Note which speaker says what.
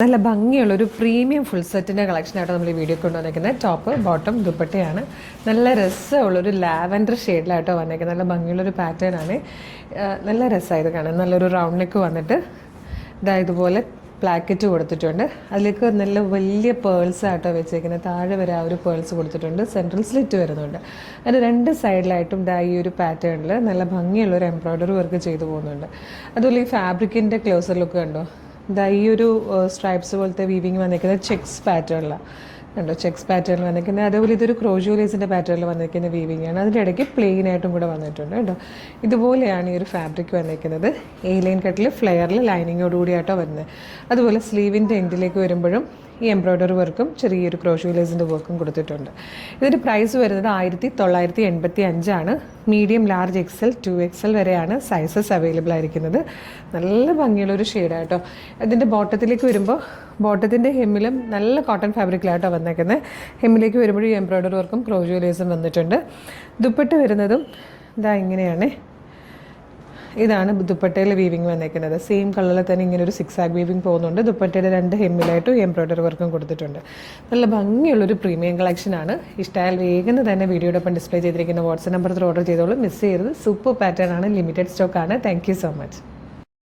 Speaker 1: നല്ല ഭംഗിയുള്ളൊരു premium full സെറ്റിൻ്റെ കളക്ഷനായിട്ട് നമ്മൾ ഈ വീഡിയോ കൊണ്ടുവന്നിരിക്കുന്നത്. ടോപ്പ് ബോട്ടം ദുപ്പട്ടയാണ്. നല്ല രസമുള്ളൊരു ലാവൻഡർ ഷെയ്ഡിലായിട്ടോ വന്നിരിക്കുന്നത്. നല്ല ഭംഗിയുള്ളൊരു പാറ്റേൺ ആണ്. നല്ല രസമായത് കാണാൻ. നല്ലൊരു റൗണ്ട് നെക്ക് വന്നിട്ട് ഇതുപോലെ പ്ലാക്കറ്റ് കൊടുത്തിട്ടുണ്ട്. അതിലേക്ക് നല്ല വലിയ പേൾസ് ആയിട്ടോ വെച്ചേക്കുന്നത്. താഴെ വരെ ആ ഒരു പേൾസ് കൊടുത്തിട്ടുണ്ട്. സെൻട്രൽ സ്ലിറ്റ് വരുന്നുണ്ട്. അതിന് രണ്ട് സൈഡിലായിട്ടും ഈ ഒരു പാറ്റേണിൽ നല്ല ഭംഗിയുള്ളൊരു എംബ്രോയ്ഡറി വർക്ക് ചെയ്തു പോകുന്നുണ്ട്. അതുപോലെ ഈ ഫാബ്രിക്കിൻ്റെ ക്ലോസർ ലുക്ക് കണ്ടോ. ഈ ഒരു സ്ട്രൈപ്സ് പോലത്തെ വീവിങ് വന്നിരിക്കുന്നത് ചെക്സ് പാറ്റേണിലാണ് കണ്ടോ. ചെക്സ് പാറ്റേണിൽ വന്നിരിക്കുന്നത്. അതേപോലെ ഇതൊരു ക്രോഷോ ലേസിൻ്റെ പാറ്റേണിൽ വന്നിരിക്കുന്ന വീവിങ് ആണ്. അതിൻ്റെ ഇടയ്ക്ക് പ്ലെയിൻ ആയിട്ടും കൂടെ വന്നിട്ടുണ്ട് കേട്ടോ. ഇതുപോലെയാണ് ഈ ഒരു ഫാബ്രിക് വന്നിരിക്കുന്നത്. എ ലൈൻ കട്ടിൽ ഫ്ലെയറിൽ ലൈനിങ്ങോടുകൂടിയായിട്ടോ വരുന്നത്. അതുപോലെ സ്ലീവിൻ്റെ എൻഡിലേക്ക് വരുമ്പോഴും ഈ എംബ്രോയ്ഡറി വർക്കും ചെറിയൊരു ക്രോഷോ ലേസിൻ്റെ വർക്കും കൊടുത്തിട്ടുണ്ട്. ഇതിൻ്റെ പ്രൈസ് വരുന്നത് 1985 മീഡിയം ലാർജ് XL 2XL വരെയാണ് സൈസസ് അവൈലബിൾ ആയിരിക്കുന്നത്. നല്ല ഭംഗിയുള്ളൊരു ഷെയ്ഡായിട്ടോ. ഇതിൻ്റെ ബോട്ടത്തിലേക്ക് വരുമ്പോൾ ബോട്ടത്തിൻ്റെ ഹെമ്മിലും നല്ല കോട്ടൺ ഫാബ്രിക്കിലായിട്ടോ വന്നേക്കുന്നത്. ഹെമ്മിലേക്ക് വരുമ്പോഴും ഈ എംബ്രോയ്ഡറി വർക്കും ക്രോഷോ ലേസും വന്നിട്ടുണ്ട്. ദുപ്പട്ട വരുന്നതും ഇങ്ങനെയാണ്. ഇതാണ് ദുപ്പട്ടയിൽ വീവിങ് വന്നേക്കുന്നത്. സെയിം കളറിൽ തന്നെ ഇങ്ങനെ ഒരു സിക്സാഗ് വീവിങ് പോകുന്നുണ്ട്. ദുപ്പട്ടയുടെ രണ്ട് ഹെമ്മിലായിട്ടും എംബ്രോയ്ഡറി വർക്കും കൊടുത്തിട്ടുണ്ട്. നല്ല ഭംഗിയുള്ളൊരു പ്രീമിയം കളക്ഷനാണ്. ഇഷ്ടമായാൽ വേഗം തന്നെ വീഡിയോടൊപ്പം ഡിസ്പ്ലേ ചെയ്തിരിക്കുന്ന വാട്സ്ആപ്പ് നമ്പറിൽ ഓർഡർ ചെയ്തോളൂ. മിസ് ചെയ്യരുത്. സൂപ്പർ പാറ്റേൺ ആണ്. ലിമിറ്റഡ് സ്റ്റോക്ക് ആണ്. Thank you so much.